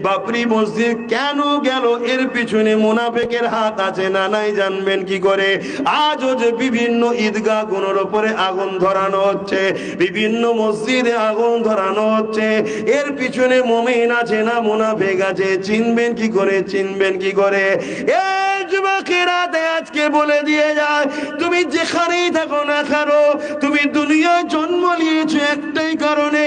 বাবরি মসজিদ কেন গেল, এর পিছনে মুনাফিকের হাত আছে না নাই জানবেন কি করে? আজও যে বিভিন্ন ঈদগাহ গুলোর উপরে আগুন ধরানো হচ্ছে, বিভিন্ন মসজিদে আগুন ধরানো হচ্ছে, এর পিছনে মুমিন আছে না মুনাফিক আছে? চিনবেন কি করে? চিনবেন কি করে? এই যুবকেরা আজকে বলে দিয়ে যায়, তুমি যেখানেই থাকো না কেন, তুমি দুনিয়ায় জন্ম নিয়েছো একটাই কারণে,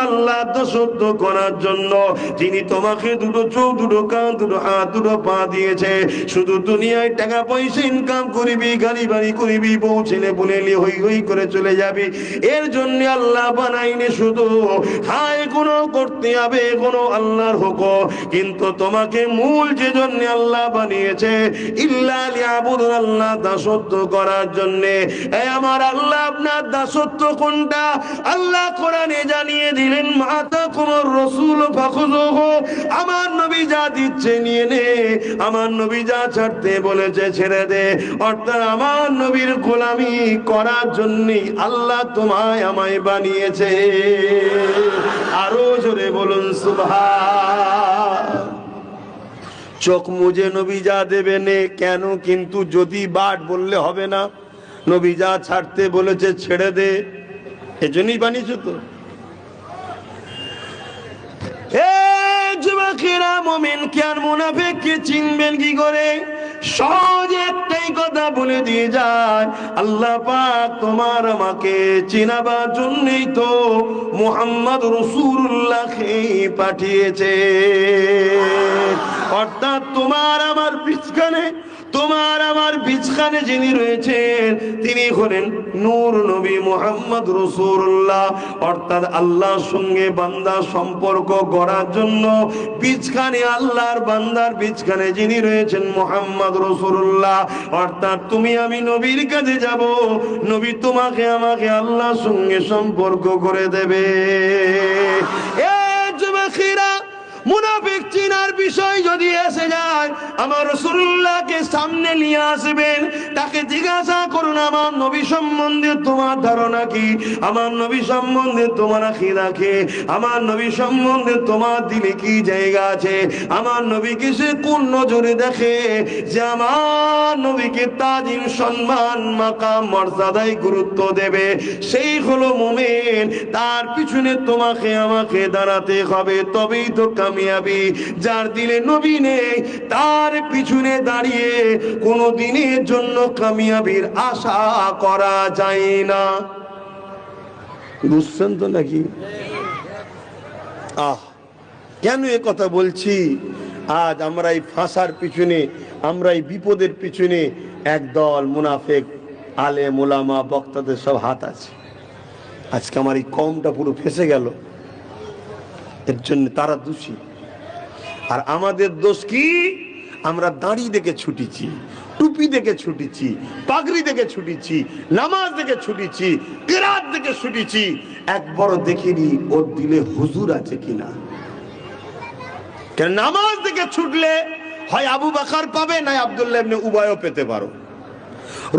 আল্লাহ দাসত্ব করার জন্য, যিনি তোমাকে দুটো চোখ, দুটো কান, দুটো হাত, দুটো পা দিয়েছে। শুধু দুনিয়ায় টাকা পয়সা ইনকাম করবি, গাড়ি বাড়ি করবি, বউ ছেলে বলেলি হই হই করে চলে যাবি, এর জন্য আল্লাহ বানাইনি। শুধু হায় গুনাহ করতে হবে, কোনো আল্লাহর হুকুম, কিন্তু তোমাকে মূল যে জন্য আল্লাহ বানিয়েছে, ইল্লা লিয়াবুদুন, আল্লাহ দাসত্ব করার জন্য। এই আমার আল্লাহ আপনার দাসত্ব কোনটা? আল্লাহ কোরআনে জানিয়ে দিলেন, মাতাকুমুর রাসূল ফাখুযুহু, আমার নবী যা দিচ্ছে নিয়ে নে, আমার নবী যা ছাড়তে বলেছে ছেড়ে দে। অর্থাৎ আমার নবীর গোলামি করার জন্য আল্লাহ তোমায় আমায় বানিয়েছে। আরো জোরে বলুন সুবহান। চোখ মুজে নবী যা দেবে নে, কেন? কিন্তু যদি বাট বললে হবে না, নবী যা ছাড়তে বলেছে ছেড়ে দে, এজন্যই বানিয়েছো তো। যুবকেরা, মুমিনকে আর মুনাফিককে চিনবেন কি করে? সহজে একটাই কথা বলে দিয়ে যায়, আল্লাহ পাক তোমার আমাকে চিনাবার জন্যই তো মুহাম্মদ রাসূলুল্লাহকে পাঠিয়েছে। অর্থাৎ তোমার আমার বিছখানে, তোমার আমার বিছখানে যিনি রয়েছেন, তিনি হলেন নূর নবী মুহাম্মদ রাসূলুল্লাহ। অর্থাৎ আল্লাহর সঙ্গে বান্দার সম্পর্ক গড়ার জন্য বিছখানে, আল্লাহর বান্দার বিছখানে যিনি রয়েছেন মুহাম্মদ রাসূলুল্লাহ। অর্থাৎ তুমি আমি নবীর কাছে যাব, নবী তোমাকে আমাকে আল্লাহর সঙ্গে সম্পর্ক করে দেবে। এ যুবকেরা, মুনাফিক চিনার বিষয় যদি এসে যায়, আমার রাসূলুল্লাহকে সামনে নিয়ে আসবেন, তাকে জিজ্ঞাসা করুন, আমার নবী সম্বন্ধে তোমার ধারণা কি? আমার নবী সম্বন্ধে তোমার আকীদা কি? আমার নবী সম্বন্ধে তোমার দিলে কি জায়গা আছে? আমার নবীকে সে কোন নজরে দেখে যে আমার নবীকে তাজিম, সম্মান, মাকাম, মর্যাদায় গুরুত্ব দেবে, সেই হলো মুমিন। তার পিছনে তোমাকে আমাকে দাঁড়াতে হবে, তবেই তো কামিয়াবি। যার দিলে নবী নেই, তার পিছনে দাঁড়িয়ে কোনো দিনের জন্য কামিয়াবির আশা করা যায় না। বুঝছেন তো নাকি? কেন এ কথা বলছি? আজ আমরা এই ফাঁসার পিছনে, আমরা এই বিপদের পিছনে একদল মুনাফিক আলেম ওলামা বক্তাদের সব হাত আছে। আজকে আমার এই কওমটা পুরো ফেঁসে গেল, এর জন্য তারা দোষী। আর আমাদের দোষ কি? আমরা দাড়ি দেখে ছুটিছি, টুপি দেখে ছুটিছি, পাগড়ি দেখে ছুটিছি, নামাজ দেখে ছুটিছি, কিরাত দেখে ছুটিছি, একবারও দেখিনি ওর দিলে হুজুর আছে কিনা। কেন? নামাজ দেখে ছুটলে হয় আবু বকর পাবে, না আব্দুল্লাহ ইবনে উবাইও পেতে পারো।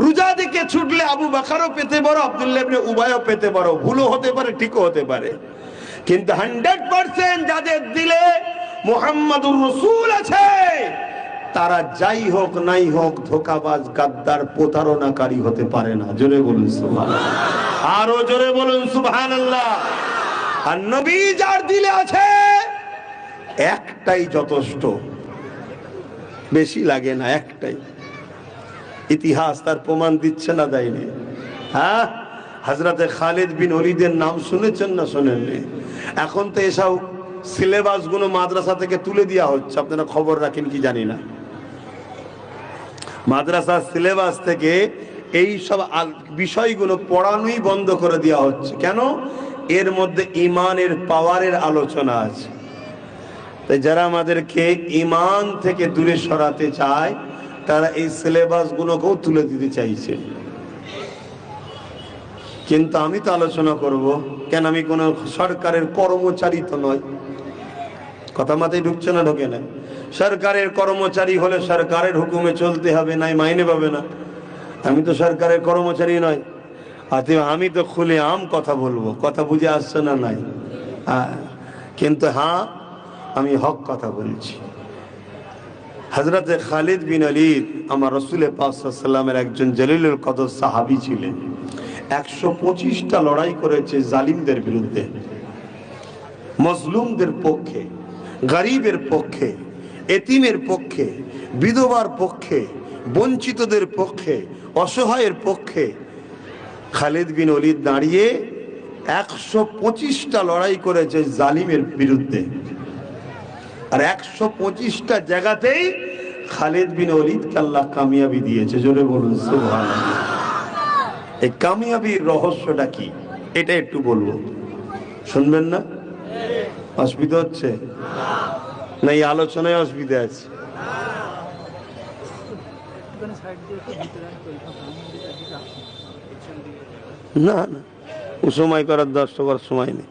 রোজা দেখে ছুটলে আবু বকরও পেতে পারো, আব্দুল্লাহ ইবনে উবাইও পেতে পারো। ভুলও হতে পারে, ঠিকও হতে পারে, কিন্তু 100% যাদের দিলে মুহাম্মাদুর রাসূল আছে, তারা যাই হোক নাই হোক ধোঁকাবাজ, গাদ্দার, প্রতারণাকারী হতে পারে না। জোরে বলুন সুবহানাল্লাহ, আরো জোরে বলুন সুবহানাল্লাহ। আর নবী যার দিলে আছে, একটাই যথেষ্ট, বেশি লাগে না, একটাই। ইতিহাস তার প্রমাণ দিচ্ছে না, দেয়নি? হ্যাঁ, হযরতে খালিদ বিন ওলীদের নাম শুনেছেন না শোনেননি? এখন তো এসব সিলেবাস গুলো মাদ্রাসা থেকে তুলে দেওয়া হচ্ছে, আপনারা খবর রাখেন কি জানি না। মাদ্রাসার সিলেবাস থেকে এই সব বিষয়গুলো পড়ানোই বন্ধ করে দেওয়া হচ্ছে। কেন? এর মধ্যে ইমানের পাওয়ারের আলোচনা আছে। তাই যারা আমাদেরকে ইমান থেকে দূরে সরাতে চায়, তারা এই সিলেবাস গুলোকেও তুলে দিতে চাইছে। কিন্তু আমি তো আলোচনা করব, কেন? আমি কোন সরকারের কর্মচারী তো নয়। কথা মাথায় ঢুকছে না? ঢোকে না? সরকারের কর্মচারী হলে সরকারের হুকুমে চলতে হবে, নাই মাইনে পাবে না। আমি তো সরকারের কর্মচারী নয়, আমি তো খুলে আম কথা বলবো। কথা বুঝে আসছে না? নাই? কিন্তু হ্যাঁ, আমি হক কথা বলছি। হযরতে খালিদ বিন ওলীদ আমার রাসূল পাক সাল্লাল্লাহু আলাইহি ওয়াসাল্লামের একজন জলিলুল কদর সাহাবী ছিলেন। 125টা লড়াই করেছে জালিমদের বিরুদ্ধে, মজলুমদের পক্ষে, গরিবের পক্ষে, এতিমের পক্ষে, বিধবার পক্ষে, বঞ্চিতদের পক্ষে, অসহায়ের পক্ষে। খালিদ বিন ওলীদ দাঁড়িয়ে 125টা লড়াই করেছে জালিমের বিরুদ্ধে, আর 125টা জায়গাতেই খালিদ বিন ওলীদকে আল্লাহ কামিয়াবি দিয়েছে। জোরে বলুন সুবহানাল্লাহ। এই কামিয়াবির রহস্যটা কি, এটা একটু বলবো, শুনবেন না? অসুবিধা হচ্ছে না? এই আলোচনায় অসুবিধা আছে? না না, ও সময় করার 10 টাকার সময় নেই।